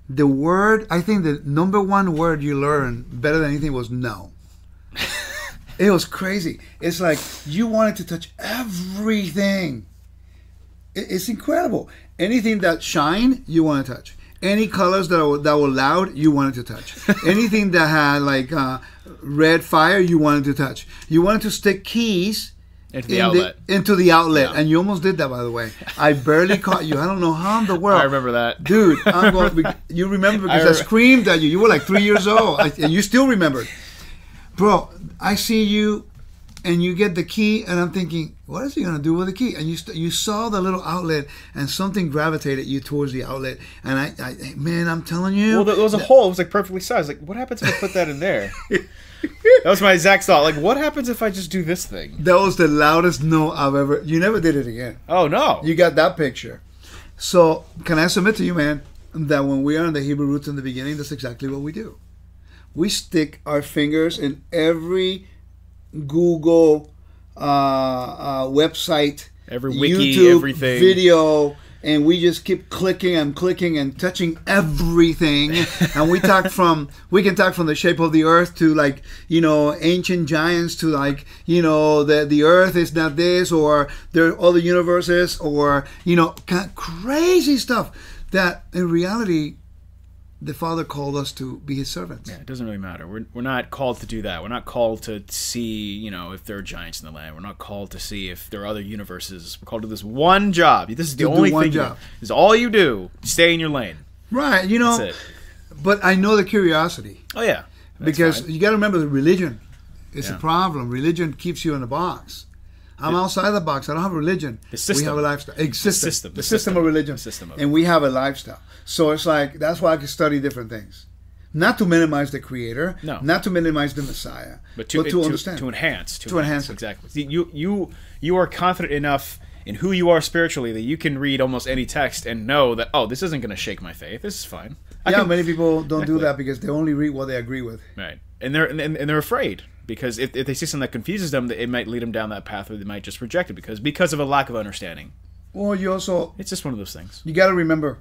I think the number one word you learned better than anything was no. It was crazy. It's like you wanted to touch everything. It's incredible. Anything that shine, you want to touch. Any colors that were loud, you wanted to touch. Anything that had like red fire, you wanted to touch. You wanted to stick keys into the outlet. Yeah. And you almost did that, by the way. I barely caught you. I don't know how in the world. I remember that. Dude, you remember because I screamed at you. You were like 3 years old. And you still remembered. Bro, I see you and you get the key and I'm thinking, what is he going to do with the key? And you saw the little outlet and something gravitated you towards the outlet. And I man, I'm telling you. Well, there was a hole. It was like perfectly sized. Like, what happens if I put that in there? That was my exact thought. Like, what happens if I just do this thing? That was the loudest no I've ever. You never did it again. Oh, no. You got that picture. So, can I submit to you, man, that when we are in the Hebrew roots in the beginning, that's exactly what we do. We stick our fingers in every Google website, every wiki, YouTube everything, video, and we just keep clicking and touching everything. And we can talk from the shape of the earth to like ancient giants to like the earth is not this or there are other universes or kind of crazy stuff that in reality the Father called us to be His servants. Yeah, it doesn't really matter. We're not called to do that. We're not called to see, if there are giants in the land. We're not called to see if there are other universes. We're called to this one job. This is the only thing. This is all you do. Stay in your lane. Right. That's it. But I know the curiosity. Oh yeah. Because you got to remember the religion is a problem. Religion keeps you in a box. I'm outside the box. I don't have a religion. The system. We have a lifestyle. The system of religion. The system of and we have a lifestyle. So it's like, that's why I can study different things. Not to minimize the Creator. No. Not to minimize the Messiah. But to understand. To enhance. To enhance it. Exactly. See, you are confident enough in who you are spiritually that you can read almost any text and know that, this isn't going to shake my faith. This is fine. Many people don't do that because they only read what they agree with. Right. And they're afraid. Because if they see something that confuses them, it might lead them down that path, or they might just reject it because of a lack of understanding. Well, you also It's just one of those things. you got to remember,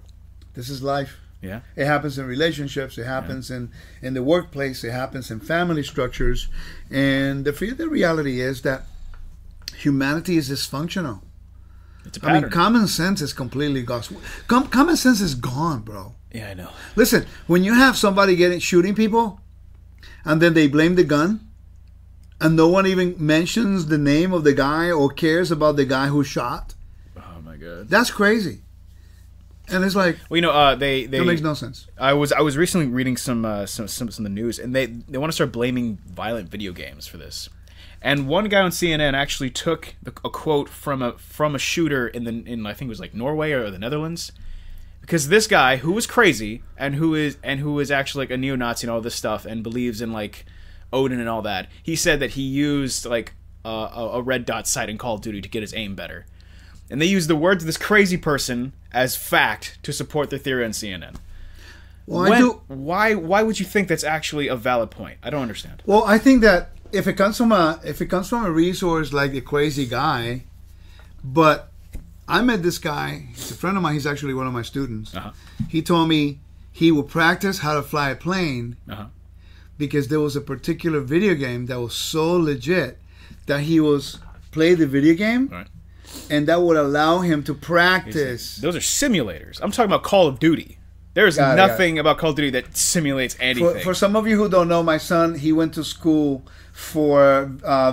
this is life. Yeah. It happens in relationships. It happens in the workplace. It happens in family structures. And the reality is that humanity is dysfunctional. It's a pattern. I mean, common sense is completely gone. Common sense is gone, bro. Yeah, I know. Listen, when you have somebody shooting people, and then they blame the gun, and no one even mentions the name of the guy or cares about the guy who shot. Oh my god. That's crazy. And it's like, well, you know, they that makes no sense. I was recently reading some of the news, and they want to start blaming violent video games for this. And one guy on CNN actually took a quote from a shooter in I think it was like Norway or the Netherlands, because this guy who was crazy and who is actually like a neo-Nazi and all this stuff and believes in like Odin and all that, he said that he used like a red dot sight in Call of Duty to get his aim better. And they used the words of this crazy person as fact to support their theory on CNN. Well, why would you think that's actually a valid point? I don't understand. Well, I think that if it comes from a resource like the crazy guy, but I met this guy. He's a friend of mine. He's actually one of my students. Uh-huh. He told me he would practice how to fly a plane because there was a particular video game that was so legit that he was play the video game. Right. And that would allow him to practice. Those are simulators. I'm talking about Call of Duty. There's nothing about Call of Duty that simulates anything. For some of you who don't know, my son, he went to school for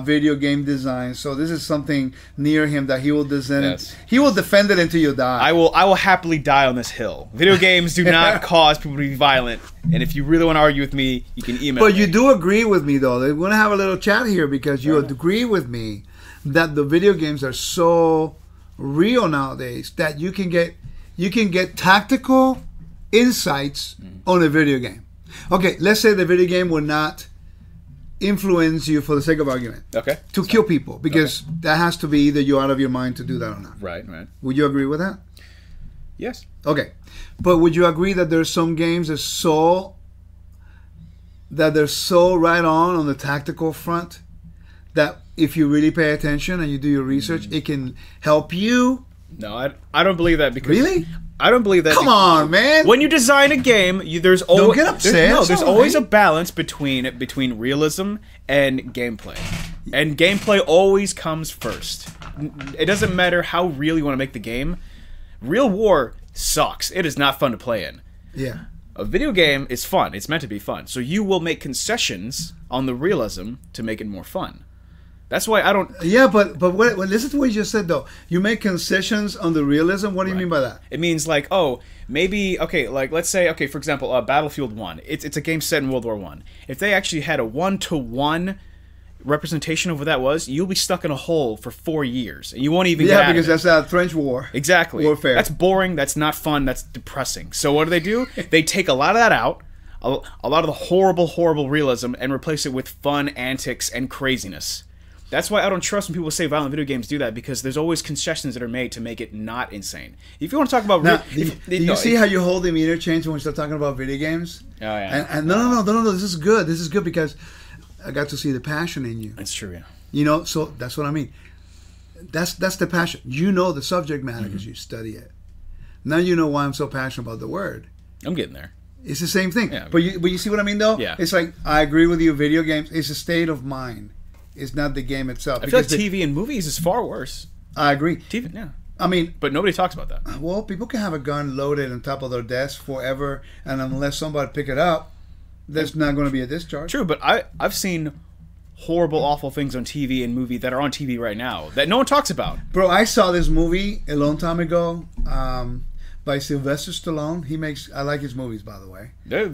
video game design. So this is something near him that he will design. Yes. He will defend it until you die. I will happily die on this hill. Video games do not cause people to be violent. And if you really want to argue with me, you can email me. But you do agree with me, though. We're going to have a little chat here because you agree with me that the video games are so real nowadays that you can get tactical insights on a video game. Okay, let's say the video game will not influence you for the sake of argument. Okay. To kill people, because that has to be either you're out of your mind to do that or not. Right. Would you agree with that? Yes. Okay. But would you agree that there's some games that they're so right on the tactical front that if you really pay attention and you do your research, it can help you? No, I don't believe that because Really? I don't believe that. Come on, man. When you design a game, there's always Don't get upset. There's always a balance between realism and gameplay. And gameplay always comes first. It doesn't matter how real you want to make the game. Real war sucks. It is not fun to play in. Yeah. A video game is fun. It's meant to be fun. So you will make concessions on the realism to make it more fun. That's why I don't... Yeah, but listen to what you just said, though. You make concessions on the realism? What do you mean by that? It means like, oh, maybe... Okay, like, let's say, okay, for example, Battlefield 1. It's a game set in World War 1. If they actually had a 1-to-1 representation of what that was, you'll be stuck in a hole for 4 years. And you won't even get out because of it. that's French war. Exactly. Warfare. That's boring. That's not fun. That's depressing. So what do? They take a lot of that out, a lot of the horrible realism, and replace it with fun antics and craziness. That's why I don't trust when people say violent video games do that, because there's always concessions that are made to make it not insane. If you want to talk about... Now, do you see how you hold the interchange when we start talking about video games? Oh, yeah. And no, this is good. This is good because I got to see the passion in you. That's true, yeah. You know, so that's what I mean. That's the passion. You know the subject matter because you study it. Now you know why I'm so passionate about the word. I'm getting there. It's the same thing. Yeah. But you see what I mean, though? Yeah. It's like, I agree with you, video games, it's a state of mind. It's not the game itself. I feel like TV and movies is far worse. I agree. TV, yeah. I mean... But nobody talks about that. Well, people can have a gun loaded on top of their desk forever, and unless somebody pick it up, there's not going to be a discharge. True, but I've seen horrible, awful things on TV and movie that are on TV right now that no one talks about. Bro, I saw this movie a long time ago by Sylvester Stallone. I like his movies, by the way.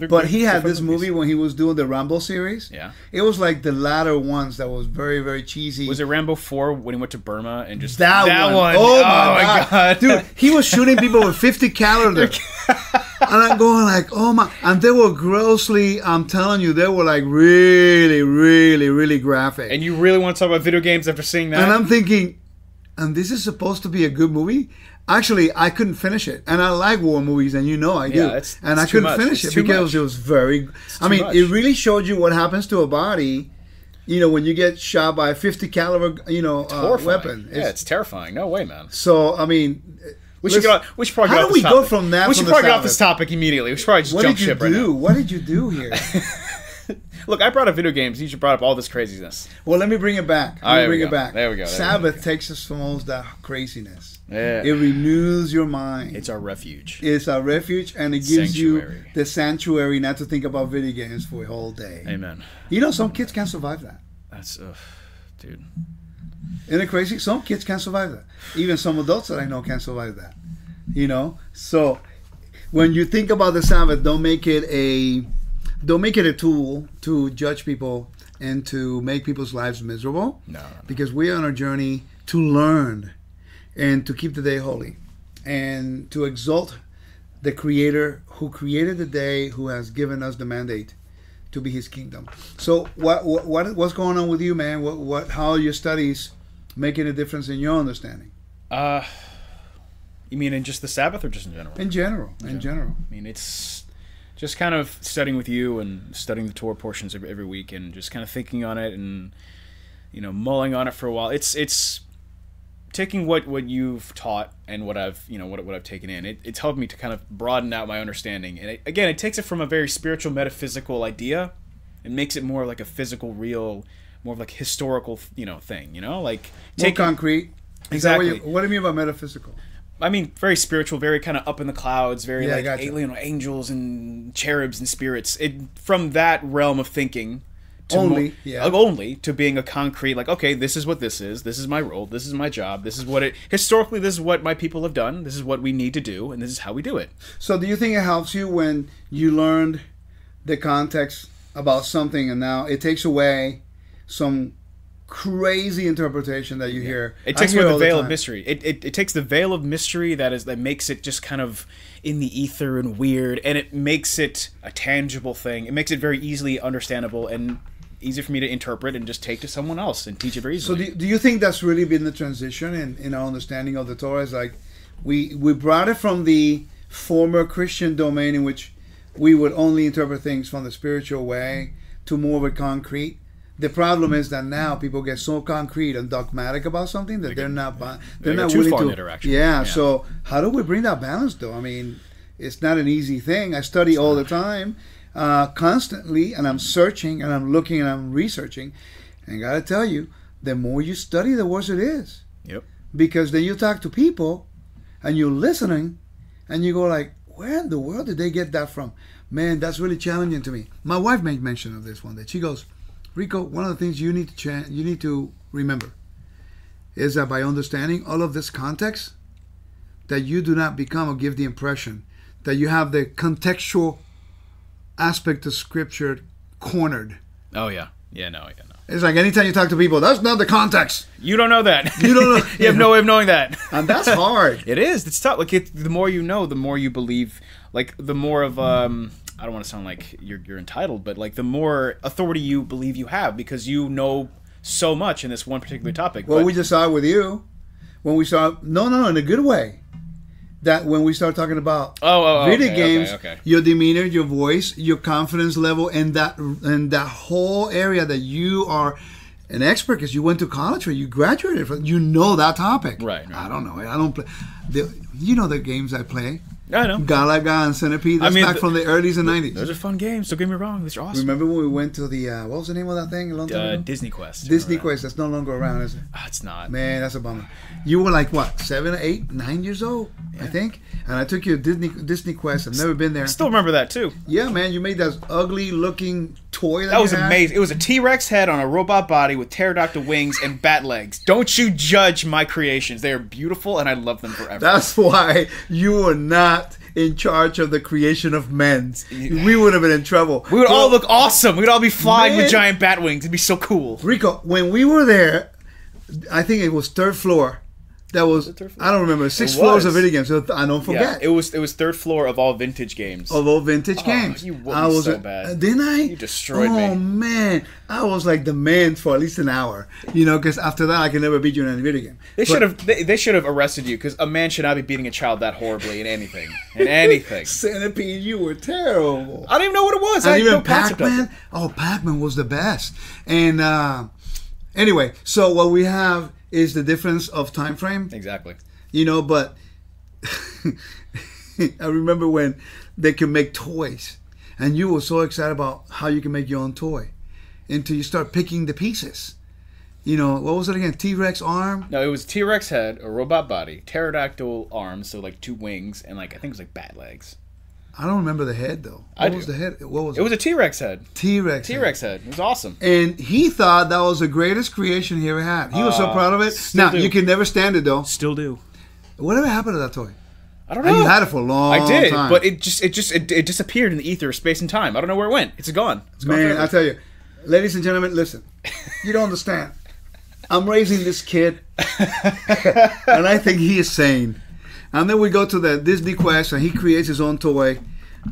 But he had this movie when he was doing the Rambo series. Yeah. It was like the latter ones that was very, very cheesy. Was it Rambo 4 when he went to Burma and just... That one. Oh my God. Dude, he was shooting people with 50 caliber. And I'm going like, oh my... And they were grossly, I'm telling you, they were like really, really, really graphic. And you really want to talk about video games after seeing that? And I'm thinking, and this is supposed to be a good movie? Actually, I couldn't finish it. And I like war movies, and you know I do. And I couldn't finish it because it was very... I mean, it really showed you what happens to a body You know, when you get shot by a 50 caliber, weapon. It's terrifying. No way, man. So, I mean, we should probably how do we go from that? We should probably get off this topic immediately. We should probably just jump ship right now. What did you do here? Look, I brought up video games. You should brought up all this craziness. Well, let me bring it back. There we go. Sabbath takes us from all that craziness. Yeah. It renews your mind. It's our refuge. It's our refuge, and it gives you the sanctuary not to think about video games for a whole day. Amen. You know, some kids can't survive that. That's, dude. Isn't it crazy? Some kids can't survive that. Even some adults that I know can't survive that. You know? So, when you think about the Sabbath, don't make it a tool to judge people and to make people's lives miserable. No. Because we are on our journey to learn and to keep the day holy and to exalt the Creator who created the day, who has given us the mandate to be His kingdom. So what's going on with you, man? How are your studies making a difference in your understanding? You mean in just the Sabbath or just in general? In general. I mean, it's just kind of studying with you and studying the Torah portions every week and just kind of thinking on it and, mulling on it for a while. It's taking what you've taught and what I've taken in. It's helped me to kind of broaden out my understanding. And it takes it from a very spiritual, metaphysical idea and makes it more like a physical, real, more of like historical, thing. Like more concrete. Exactly. What do you mean by metaphysical? I mean, very spiritual, very kind of up in the clouds, very gotcha. alien angels and cherubs and spirits. From that realm of thinking. Only to being a concrete, like, okay, this is what this is my role, this is my job, this is what my people have done, this is what we need to do, and this is how we do it. So do you think it helps you when you learned the context about something and now it takes away some crazy interpretation that you hear? It takes away the veil of mystery. It takes the veil of mystery that makes it just kind of in the ether and weird, and it makes it a tangible thing. It makes it very easily understandable and easy for me to interpret and just take to someone else and teach it very easily. So do you think that's really been the transition in our understanding of the Torah? Is like we brought it from the former Christian domain in which we would only interpret things from the spiritual way to more of a concrete. The problem is that now people get so concrete and dogmatic about something that they're not willing to interaction. Yeah. So how do we bring that balance though? I mean, it's not an easy thing. I study all the time. Constantly, and I'm searching and I'm looking and I'm researching, and I gotta tell you, the more you study, the worse it is. Yep. Because then you talk to people and you're listening and you go like, where in the world did they get that from? Man, that's really challenging to me. My wife made mention of this one day. She goes, Rico, one of the things you need to remember is that by understanding all of this context, that you do not become or give the impression that you have the contextual aspect of scripture cornered. Oh yeah. No. It's like anytime you talk to people, that's not the context. You don't know that. You don't know. You have no way of knowing that. And that's hard. It is. It's tough. Like the more you know, the more you believe. Like the more of I don't want to sound like you're entitled, but like the more authority you believe you have because you know so much in this one particular topic. Well, we just saw it with you when we saw no in a good way. That when we start talking about video games, your demeanor, your voice, your confidence level, and that whole area that you are an expert because you went to college or you graduated from, that topic. Right. I don't know. I don't play. The games I play. I know. Galaga and Centipede. That's back from the 80s and 90s. Those are fun games. Don't get me wrong. Those are awesome. Remember when we went to the, what was the name of that thing a long time ago? Disney Quest. Disney Quest. That's no longer around, is it? It's not. Man, that's a bummer. You were like, what, 7, 8, 9 years old, I think? And I took you to Disney Quest. I've never been there. I still remember that, too. Yeah, man. You made that ugly-looking toy that was amazing. It was a T-Rex head on a robot body with pterodactyl wings and bat legs. Don't you judge my creations. They are beautiful, and I love them forever. That's why you were not in charge of the creation of men. We would have been in trouble. We would all look awesome. We'd all be flying with giant bat wings. It'd be so cool. Rico, when we were there, I think it was third floor. That was, third floor? I don't remember, 6 It floors of was. video games. So I don't forget. Yeah, it was third floor of all vintage games. Of all vintage games. You whooped me so bad. Didn't I? You destroyed me. Oh, man. I was like the man for at least an hour. You know, because after that, I can never beat you in any video game. They should have arrested you, because a man should not be beating a child that horribly in anything. In anything. Centipede, you were terrible. I don't even know what it was. And I had even no concept of Pac-Man. it. Oh, Pac-Man was the best. And anyway, so what we have is the difference of time frame. Exactly. You know, but I remember when they could make toys, and you were so excited about how you can make your own toy until you start picking the pieces. You know, what was it again? T-Rex arm? No, it was T-Rex head, a robot body, pterodactyl arms, so like 2 wings, and like I think it was like bat legs. I don't remember the head though. What was the head? What was it? It was a T-Rex head. T-Rex head. It was awesome. And he thought that was the greatest creation he ever had. He was so proud of it. Now, you can never stand it though. Still do. Whatever happened to that toy? I don't know. And you had it for a long time. I did, but it disappeared in the ether of space and time. I don't know where it went. It's gone. It's gone Man, forever. I tell you, ladies and gentlemen, listen. You don't understand. I'm raising this kid, and I think he is sane. And then we go to the Disney Quest, and he creates his own toy,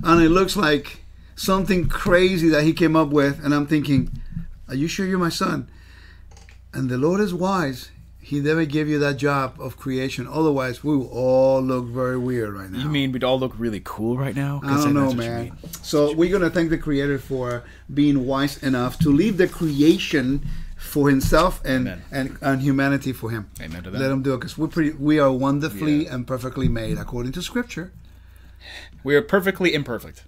and it looks like something crazy that he came up with. And I'm thinking, are you sure you're my son? And the Lord is wise. He never gave you that job of creation. Otherwise, we will all look very weird right now. You mean we'd all look really cool right now? I don't know, man. So we're going to thank the Creator for being wise enough to leave the creation for himself and humanity for him. Amen to that. Let him do it, because we are wonderfully and perfectly made according to Scripture. We are perfectly imperfect.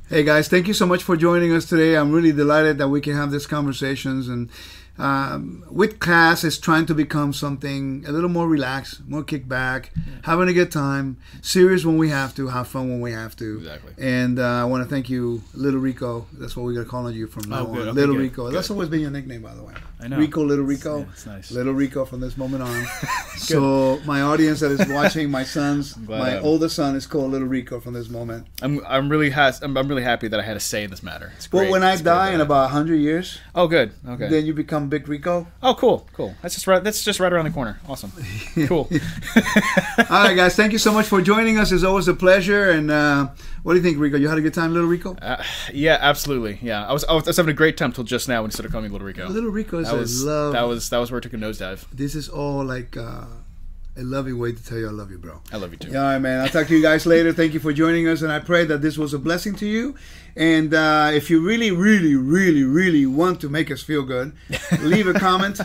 Hey guys, thank you so much for joining us today. I'm really delighted that we can have these conversations, and WIT Cast is trying to become something a little more relaxed, more kickback, having a good time, serious when we have to, have fun when we have to. Exactly. And I want to thank you, Little Rico. That's what we're going to call on you from now on. Okay, Little good, Rico. good. That's always been your nickname, by the way. I know. Rico, Little Rico. Yeah, it's nice. Little Rico from this moment on. So my audience that is watching, my oldest son is called Little Rico from this moment. I'm really happy that I had a say in this matter. It's great. But when I die in about 100 years, oh good, okay, then you become Big Rico. Oh cool. That's just right around the corner. Awesome. Cool. All right, guys. Thank you so much for joining us. It's always a pleasure. And what do you think, Rico? You had a good time, Little Rico? Yeah, absolutely. Yeah, I was having a great time till just now when you started calling me Little Rico. Little Rico is love. That was where it took a nosedive. This is all like a loving way to tell you I love you, bro. I love you too. All right, man. I'll talk to you guys later. Thank you for joining us, and I pray that this was a blessing to you. And if you really, really, really, really want to make us feel good, leave a comment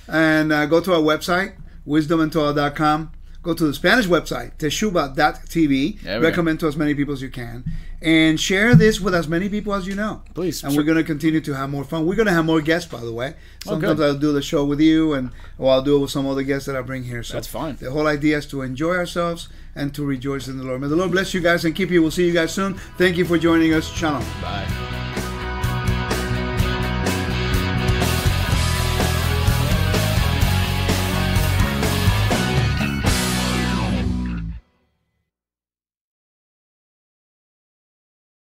and go to our website, wisdomandtorah.com. Go to the Spanish website, teshuba.tv. Recommend to as many people as you can. And share this with as many people as you know. Please. And we're going to continue to have more fun. We're going to have more guests, by the way. Sometimes I'll do the show with you, or I'll do it with some other guests that I bring here. So that's fine. The whole idea is to enjoy ourselves and to rejoice in the Lord. May the Lord bless you guys and keep you. We'll see you guys soon. Thank you for joining us. Shalom. Bye.